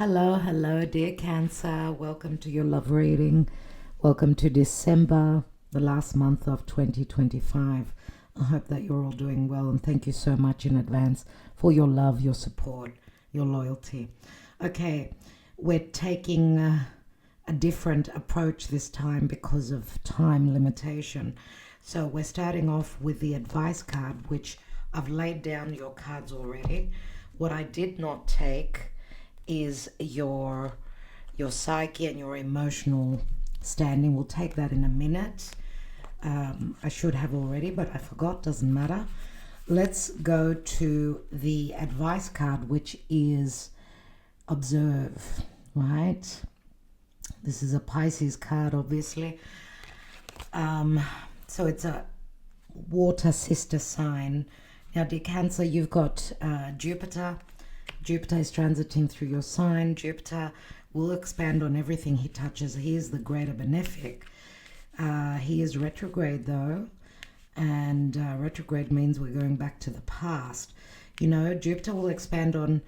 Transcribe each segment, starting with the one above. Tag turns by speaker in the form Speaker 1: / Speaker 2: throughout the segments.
Speaker 1: Hello, dear Cancer. Welcome to your love reading. Welcome to December, the last month of 2025. I hope that you're all doing well, and thank you so much in advance for your love, your support, your loyalty. Okay, we're taking a different approach this time because of time limitation. So we're starting off with the advice card, which I've laid down your cards already. What I did not take is your psyche and your emotional standing. We'll take that in a minute. I should have already, but I forgot. Doesn't matter. Let's go to the advice card, which is observe, right? This is a Pisces card, obviously. So it's a water sister sign. Now, dear Cancer, you've got Jupiter. Jupiter is transiting through your sign. Jupiter will expand on everything he touches. He is the greater benefic. He is retrograde though, and retrograde means we're going back to the past. You know, Jupiter will expand on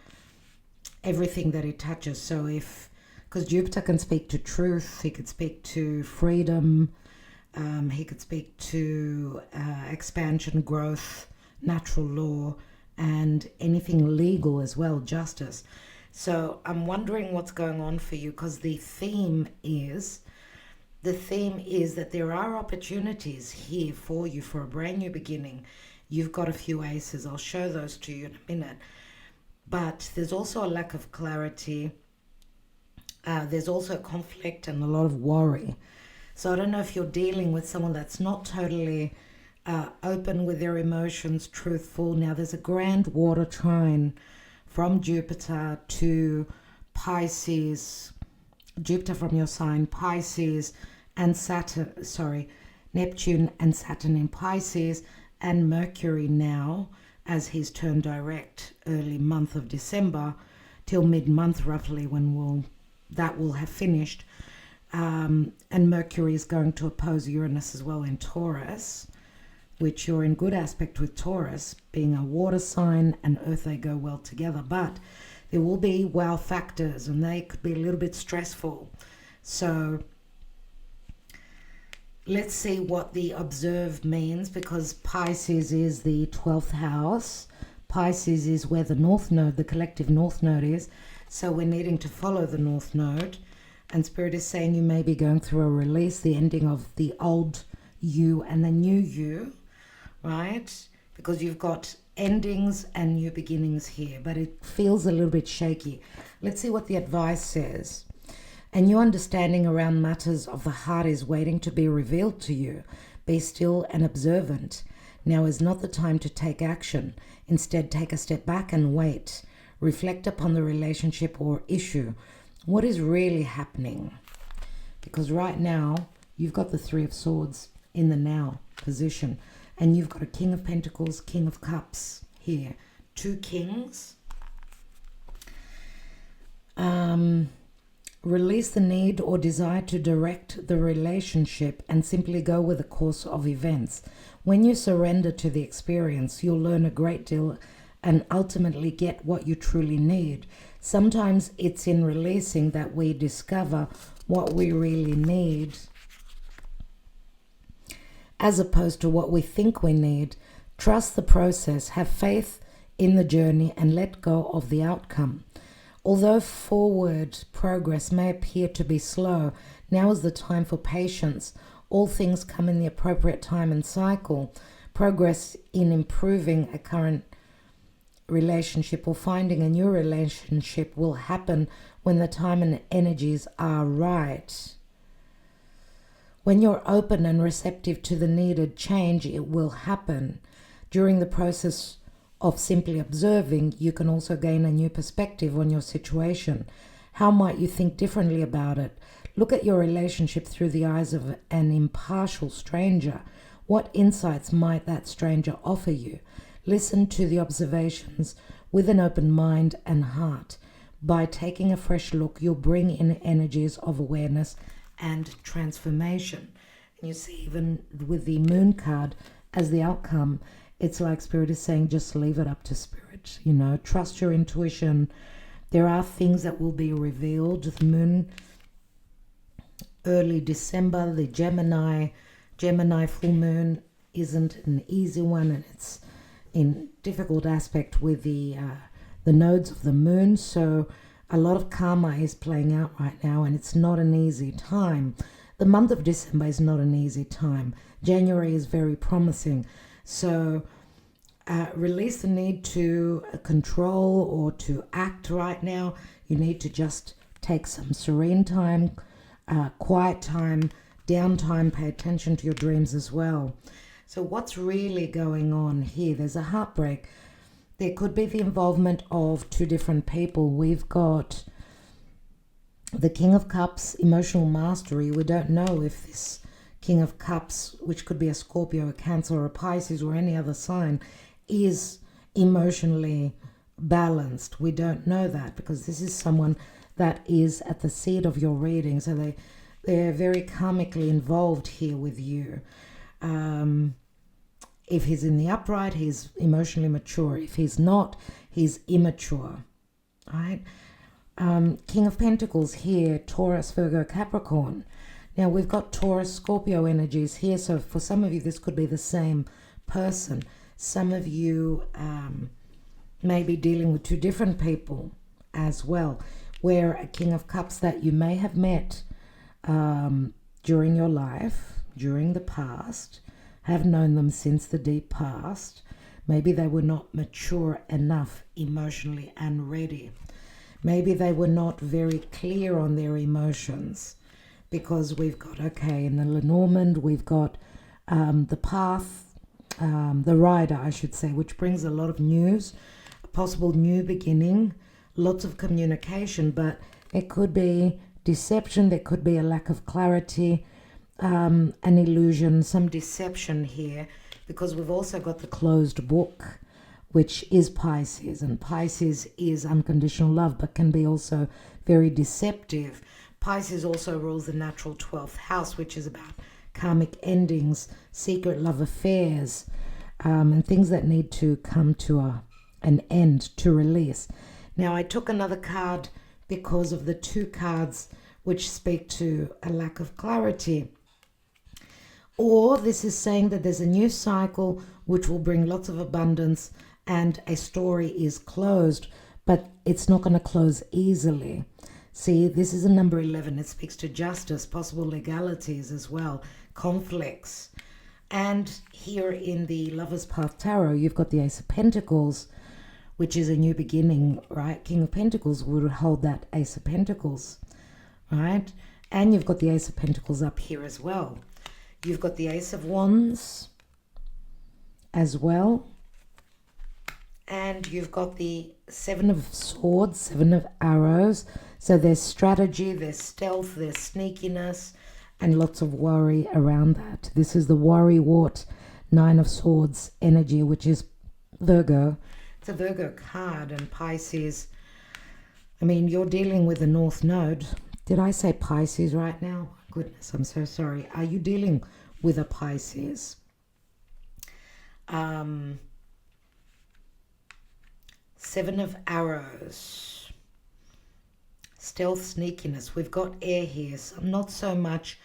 Speaker 1: everything that he touches. So because Jupiter can speak to truth, he could speak to freedom, he could speak to expansion, growth, natural law, and anything legal as well, justice. So I'm wondering what's going on for you, because the theme is that there are opportunities here for you for a brand new beginning. You've got a few aces. I'll show those to you in a minute. But there's also a lack of clarity. There's also conflict and a lot of worry. So I don't know if you're dealing with someone that's not totally open with their emotions, truthful. Now there's a grand water trine from Jupiter to Pisces, Jupiter from your sign, Pisces, and Neptune and Saturn in Pisces, and Mercury now, as he's turned direct early month of December till mid-month roughly, when that will have finished. And Mercury is going to oppose Uranus as well in Taurus, which you're in good aspect with Taurus, being a water sign and Earth, they go well together. But there will be wow factors, and they could be a little bit stressful. So let's see what the observe means, because Pisces is the 12th house. Pisces is where the North Node, the collective North Node is. So we're needing to follow the North Node. And Spirit is saying you may be going through a release, the ending of the old you and the new you, right? Because you've got endings and new beginnings here, but it feels a little bit shaky. Let's see what the advice says. A new understanding around matters of the heart is waiting to be revealed to you. Be still and observant. Now is not the time to take action. Instead, take a step back and wait. Reflect upon the relationship or issue. What is really happening? Because right now, you've got the Three of Swords in the now position. And you've got a King of Pentacles, King of Cups here. Two kings. Release the need or desire to direct the relationship and simply go with the course of events. When you surrender to the experience, you'll learn a great deal and ultimately get what you truly need. Sometimes it's in releasing that we discover what we really need, as opposed to what we think we need. Trust the process, have faith in the journey, and let go of the outcome. Although forward progress may appear to be slow, now is the time for patience. All things come in the appropriate time and cycle. Progress in improving a current relationship or finding a new relationship will happen when the time and energies are right. When you're open and receptive to the needed change, it will happen. During the process of simply observing, you can also gain a new perspective on your situation. How might you think differently about it? Look at your relationship through the eyes of an impartial stranger. What insights might that stranger offer you? Listen to the observations with an open mind and heart. By taking a fresh look, you'll bring in energies of awareness and transformation. And you see, even with the Moon card as the outcome, it's like Spirit is saying, just leave it up to Spirit. You know, trust your intuition, There are things that will be revealed. The moon, early December, the Gemini full moon isn't an easy one, and it's in difficult aspect with the nodes of the moon. So a lot of karma is playing out right now, and it's not an easy time. The month of December is not an easy time. January is very promising. So release the need to control or to act right now. You need to just take some serene time, quiet time, downtime, pay attention to your dreams as well. So what's really going on here? There's a heartbreak. There could be the involvement of two different people. We've got the King of Cups, emotional mastery. We don't know if this King of Cups, which could be a Scorpio, a Cancer, or a Pisces, or any other sign, is emotionally balanced. We don't know that, because this is someone that is at the seed of your reading. So they're very karmically involved here with you. If he's in the upright, he's emotionally mature. If he's not, he's immature. All right? King of Pentacles here, Taurus, Virgo, Capricorn. Now we've got Taurus, Scorpio energies here. So for some of you, this could be the same person. Some of you may be dealing with two different people as well, where a King of Cups that you may have met during your life, during the past, have known them since the deep past. Maybe they were not mature enough emotionally and ready. Maybe they were not very clear on their emotions, because we've got, okay, in the Lenormand, we've got the path, the rider, I should say, which brings a lot of news, a possible new beginning, lots of communication, but it could be deception, there could be a lack of clarity, an illusion, some deception here, because we've also got the closed book, which is Pisces, and Pisces is unconditional love, but can be also very deceptive. Pisces also rules the natural 12th house, which is about karmic endings, secret love affairs, and things that need to come to an end, to release. Now, I took another card because of the two cards which speak to a lack of clarity. Or this is saying that there's a new cycle which will bring lots of abundance, and a story is closed, but it's not going to close easily. See, this is a number 11. It speaks to justice, possible legalities as well, conflicts. And here in the Lover's Path Tarot, you've got the Ace of Pentacles, which is a new beginning, right? King of Pentacles would hold that Ace of Pentacles, right? And you've got the Ace of Pentacles up here as well. You've got the Ace of Wands as well. And you've got the Seven of Swords, Seven of Arrows. So there's strategy, there's stealth, there's sneakiness, and lots of worry around that. This is the worrywart Nine of Swords energy, which is Virgo. It's a Virgo card, and Pisces. I mean, you're dealing with the North Node. Did I say Pisces right now? Goodness, I'm so sorry. Are you dealing with a Pisces? Seven of Arrows. Stealth, sneakiness. We've got air here, so not so much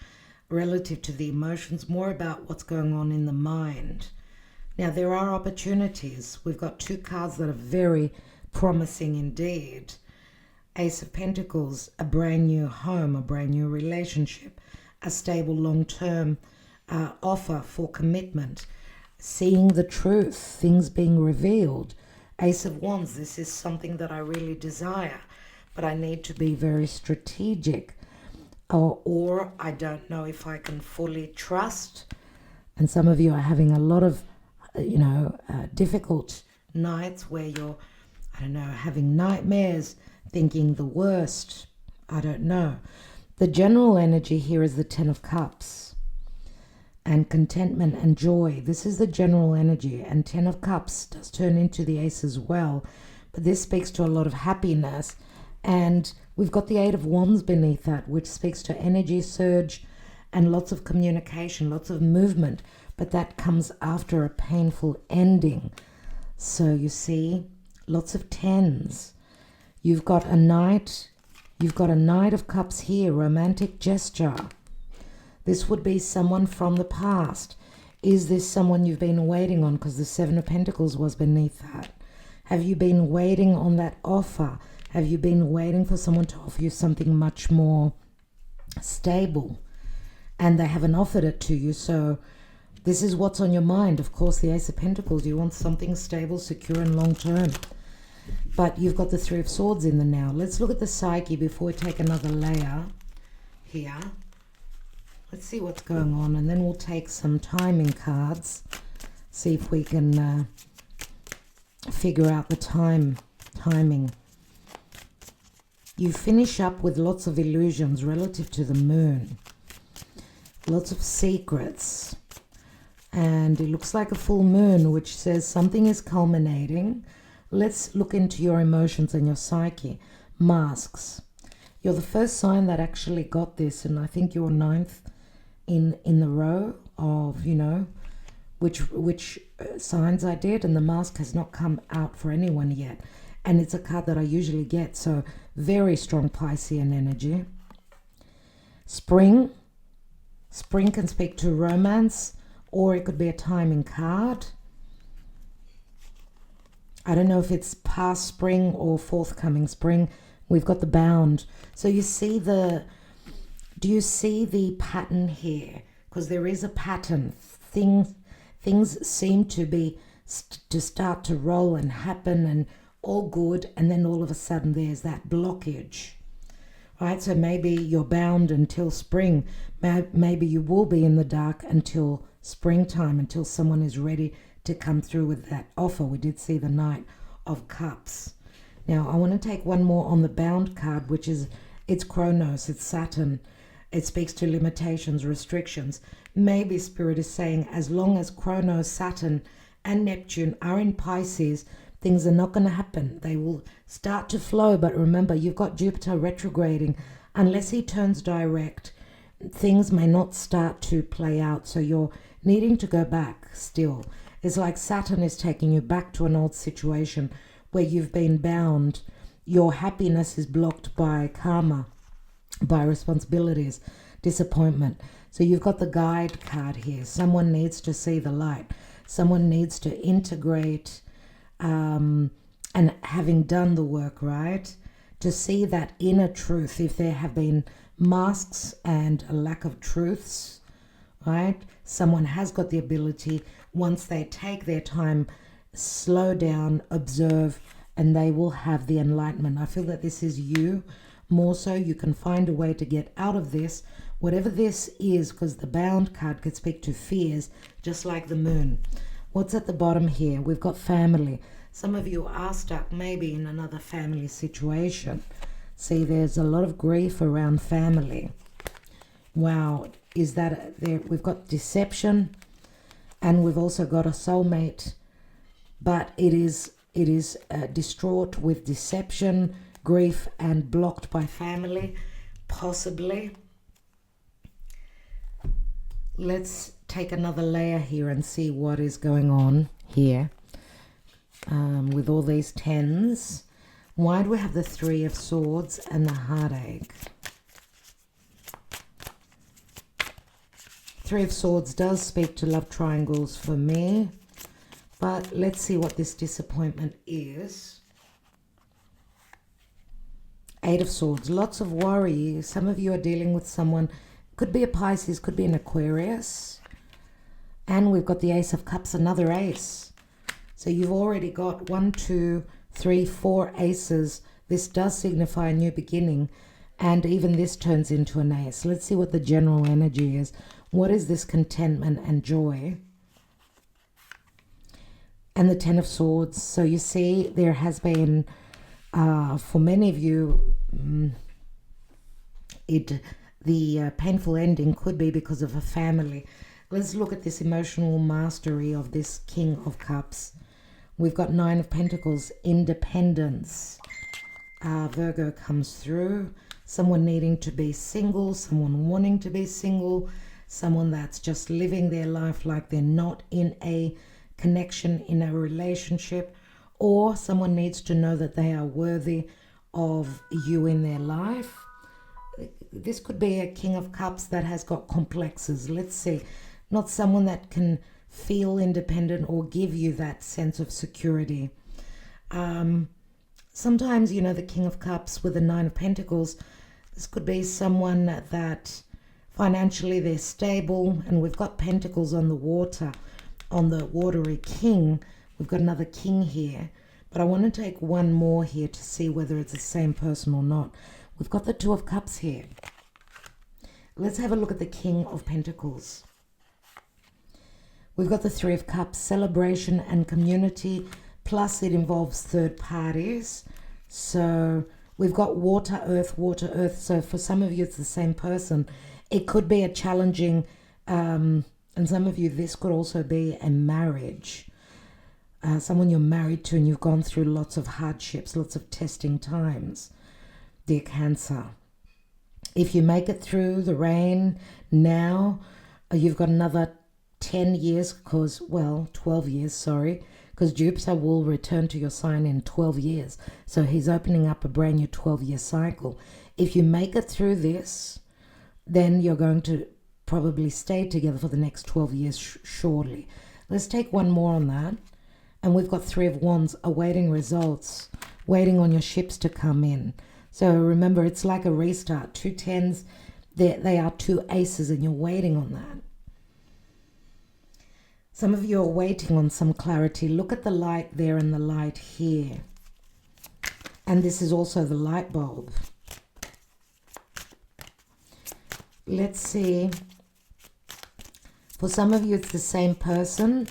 Speaker 1: relative to the emotions, more about what's going on in the mind. Now, there are opportunities. We've got two cards that are very promising indeed. Ace of Pentacles, a brand new home, a brand new relationship, a stable long-term offer for commitment, seeing the truth, things being revealed. Ace of Wands, this is something that I really desire, but I need to be very strategic, or I don't know if I can fully trust. And some of you are having a lot of, difficult nights where you're, having nightmares, thinking the worst. I don't know. The general energy here is the Ten of Cups, and contentment and joy. This is the general energy, and Ten of Cups does turn into the Ace as well, but this speaks to a lot of happiness. And we've got the Eight of Wands beneath that, which speaks to energy surge and lots of communication, lots of movement, but that comes after a painful ending. So you see, lots of tens. You've got a knight. You've got a Knight of Cups here, romantic gesture. This would be someone from the past. Is this someone you've been waiting on? Because the Seven of Pentacles was beneath that. Have you been waiting on that offer? Have you been waiting for someone to offer you something much more stable? And they haven't offered it to you. So this is what's on your mind. Of course, the Ace of Pentacles. You want something stable, secure, and long-term. But you've got the Three of Swords in there now. Let's look at the psyche before we take another layer here. Let's see what's going on. And then we'll take some timing cards. See if we can figure out the timing. You finish up with lots of illusions relative to the moon. Lots of secrets. And it looks like a full moon, which says something is culminating. Let's look into your emotions and your psyche. Masks. You're the first sign that actually got this, and I think you're ninth in the row of, you know, which signs I did, and the mask has not come out for anyone yet. And it's a card that I usually get, so very strong Piscean energy. Spring. Spring can speak to romance, or it could be a timing card. I don't know if it's past spring or forthcoming spring. We've got the Bound. So you see do you see the pattern here? Because there is a pattern. Things seem to start to roll and happen and all good, and then all of a sudden there's that blockage. Right? So maybe you're bound until spring. Maybe you will be in the dark until springtime, until someone is ready to come through with that offer. We did see the Knight of Cups. Now I want to take one more on the Bound card, which is, it's Kronos, it's Saturn. It speaks to limitations, restrictions. Maybe Spirit is saying, as long as Kronos, Saturn and Neptune are in Pisces, things are not going to happen. They will start to flow, but remember, you've got Jupiter retrograding. Unless he turns direct, things may not start to play out. So you're needing to go back still. It's like Saturn is taking you back to an old situation where you've been bound. Your happiness is blocked by karma, by responsibilities, disappointment. So you've got the Guide card here. Someone needs to see the light. Someone needs to integrate, and having done the work, right, to see that inner truth. If there have been masks and a lack of truths, right, someone has got the ability, once they take their time, slow down, observe, and they will have the enlightenment. I feel that this is you more so. You can find a way to get out of this, whatever this is, because the Bound card could speak to fears, just like the moon. What's at the bottom here? We've got family. Some of you are stuck maybe in another family situation. See, there's a lot of grief around family. Wow, is that there? We've got deception, and we've also got a soulmate, but it is distraught with deception, grief, and blocked by family, possibly. Let's take another layer here and see what is going on here with all these tens. Why do we have the Three of Swords and the Heartache? Three of Swords does speak to love triangles for me, but let's see what this disappointment is. Eight of Swords, lots of worry. Some of you are dealing with someone, could be a Pisces, could be an Aquarius. And we've got the Ace of Cups, another ace. So you've already got 1, 2, 3, 4 aces. This does signify a new beginning. And even this turns into an ace. Let's see what the general energy is. What is this contentment and joy? And the Ten of Swords. So you see, there has been, for many of you, the painful ending could be because of a family. Let's look at this emotional mastery of this King of Cups. We've got Nine of Pentacles, independence. Virgo comes through. Someone needing to be single, someone wanting to be single, someone that's just living their life like they're not in a connection, in a relationship, or someone needs to know that they are worthy of you in their life. This could be a King of Cups that has got complexes. Let's see. Not someone that can feel independent or give you that sense of security. Sometimes, the King of Cups with the Nine of Pentacles, this could be someone that financially they're stable, and we've got Pentacles on the water, on the watery king. We've got another king here, but I want to take one more here to see whether it's the same person or not. We've got the Two of Cups here. Let's have a look at the King of Pentacles. We've got the Three of Cups, celebration and community, plus it involves third parties. So we've got water, earth, water, earth. So for some of you, it's the same person. It could be a challenging, and some of you, this could also be a marriage. Someone you're married to and you've gone through lots of hardships, lots of testing times. Dear Cancer, if you make it through the rain now, you've got another 10 years, 12 years, sorry, because Jupiter will return to your sign in 12 years. So he's opening up a brand new 12-year cycle. If you make it through this, then you're going to probably stay together for the next 12 years shortly. Let's take one more on that. And we've got Three of Wands, awaiting results, waiting on your ships to come in. So remember, it's like a restart. Two tens, they are two aces, and you're waiting on that. Some of you are waiting on some clarity. Look at the light there and the light here. And this is also the light bulb. Let's see. For some of you, it's the same person.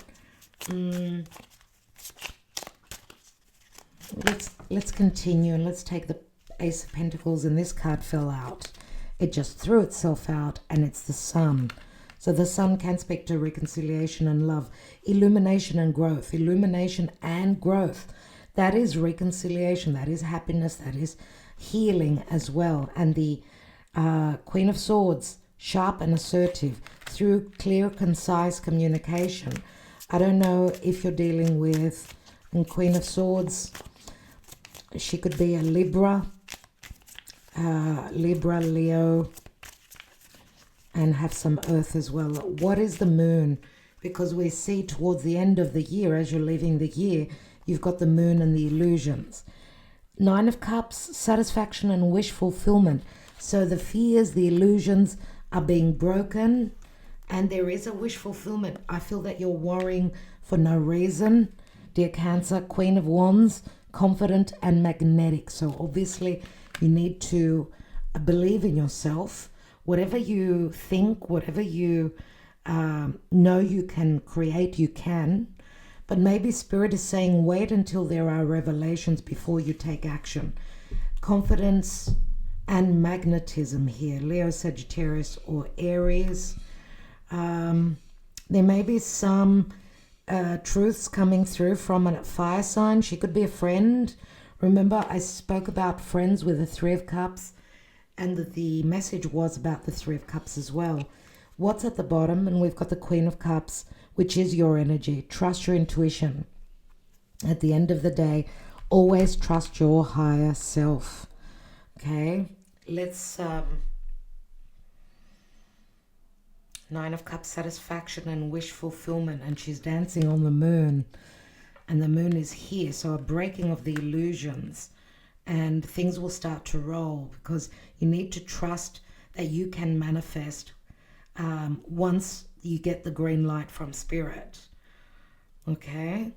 Speaker 1: Let's continue, and let's take the Ace of Pentacles, and this card fell out. It just threw itself out, and it's the Sun. So the Sun can speak to reconciliation and love, illumination and growth. Illumination and growth. That is reconciliation. That is happiness. That is healing as well. And the Queen of Swords, sharp and assertive through clear, concise communication. I don't know if you're dealing with Queen of Swords. She could be a Libra, Leo, and have some earth as well. What is the moon? Because we see towards the end of the year, as you're leaving the year, you've got the moon and the illusions. Nine of Cups, satisfaction and wish fulfillment. So the fears, the illusions are being broken, and there is a wish fulfillment. I feel that you're worrying for no reason. Dear Cancer, Queen of Wands, confident and magnetic. So obviously you need to believe in yourself. Whatever you think, whatever you know you can create, you can. But maybe Spirit is saying wait until there are revelations before you take action. Confidence and magnetism here. Leo, Sagittarius or Aries. There may be some truths coming through from a fire sign. She could be a friend. Remember, I spoke about friends with the Three of Cups, and the message was about the Three of Cups as well. What's at the bottom? And we've got the Queen of Cups, which is your energy. Trust your intuition. At the end of the day, always trust your higher self. Okay, let's Nine of Cups, satisfaction and wish fulfillment, and she's dancing on the moon, and the moon is here. So a breaking of the illusions, and things will start to roll, because you need to trust that you can manifest once you get the green light from Spirit. Okay,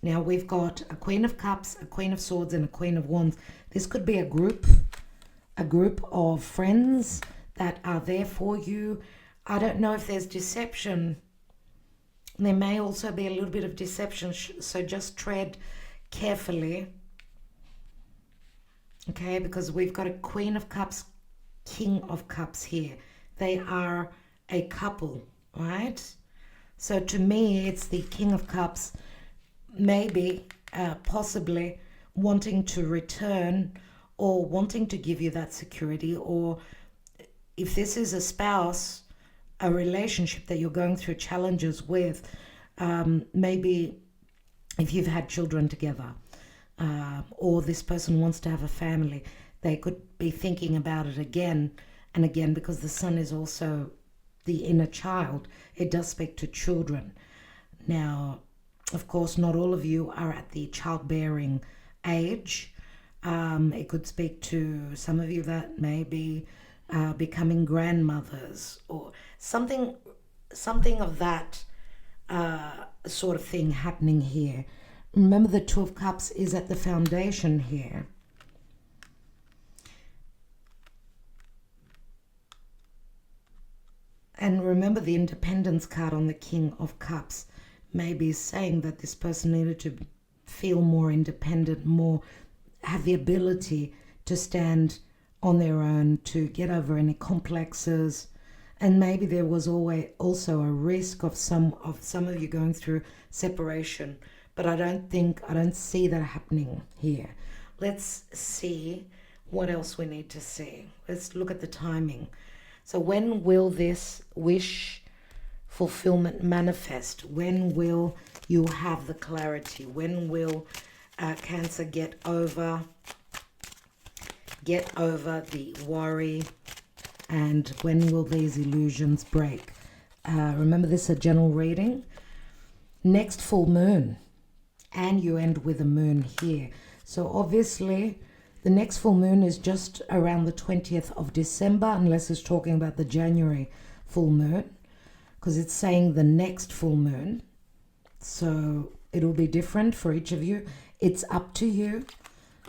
Speaker 1: now we've got a Queen of Cups, a Queen of Swords, and a Queen of Wands. This could be a group of friends that are there for you. I don't know if there's deception. There may also be a little bit of deception, so just tread carefully. Okay, because we've got a Queen of Cups, King of Cups here. They are a couple, right? So to me, it's the King of Cups, maybe, possibly wanting to return or wanting to give you that security, or if this is a spouse, a relationship that you're going through challenges with, maybe if you've had children together, or this person wants to have a family. They could be thinking about it again and again, because the sun is also the inner child. It does speak to children. Now, of course, not all of you are at the childbearing age. It could speak to some of you that may be becoming grandmothers or something of that sort of thing happening here. Remember, the Two of Cups is at the foundation here. And remember, the Independence card on the King of Cups may be saying that this person needed to feel more independent, more have the ability to stand on their own, to get over any complexes. And maybe there was always also a risk of some of you going through separation. But I don't see that happening here. Let's see what else we need to see. Let's look at the timing. So when will this wish fulfillment manifest? When will you have the clarity? When will Cancer get over the worry? And when will these illusions break? Remember, this is a general reading. Next full moon. And you end with a moon here. So obviously, the next full moon is just around the 20th of December, unless it's talking about the January full moon, because it's saying the next full moon. So it'll be different for each of you. It's up to you.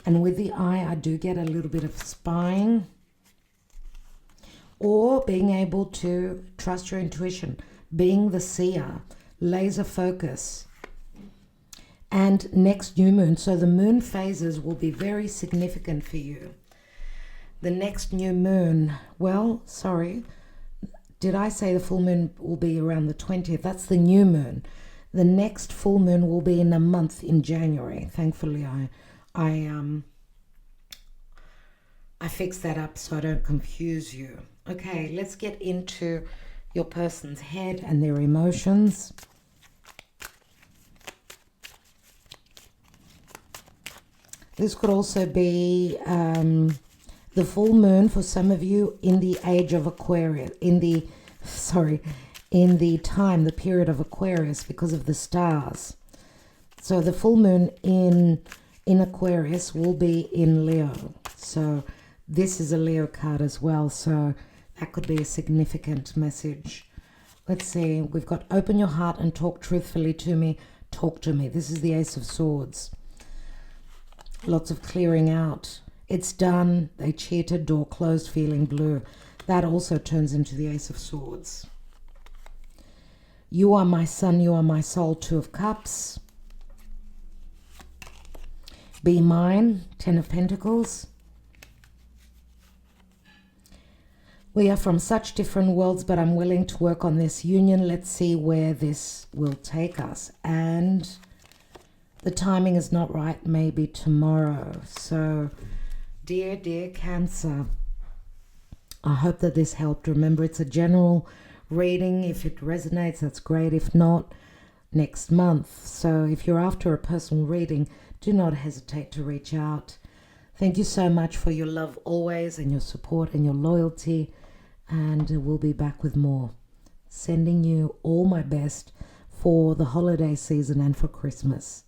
Speaker 1: And with the eye, I do get a little bit of spying, or being able to trust your intuition, being the seer, laser focus. And next new moon, so the moon phases will be very significant for you. The next new moon, well, sorry, did I say the full moon will be around the 20th? That's the new moon. The next full moon will be in a month in January. Thankfully, I fixed that up so I don't confuse you. Okay, let's get into your person's head and their emotions. This could also be the full moon for some of you in the age of Aquarius, in the period of Aquarius, because of the stars. So the full moon in Aquarius will be in Leo. So this is a Leo card as well. So that could be a significant message. Let's see. We've got open your heart and talk truthfully to me. Talk to me. This is the Ace of Swords. Lots of clearing out. It's done. They cheated. Door closed. Feeling blue. That also turns into the Ace of Swords. You are my sun. You are my soul. Two of Cups. Be mine. Ten of Pentacles. We are from such different worlds, but I'm willing to work on this union. Let's see where this will take us. And the timing is not right, maybe tomorrow. So, dear Cancer, I hope that this helped. Remember, it's a general reading. If it resonates, that's great. If not, next month. So if you're after a personal reading, do not hesitate to reach out. Thank you so much for your love always, and your support and your loyalty. And we'll be back with more. Sending you all my best for the holiday season and for Christmas.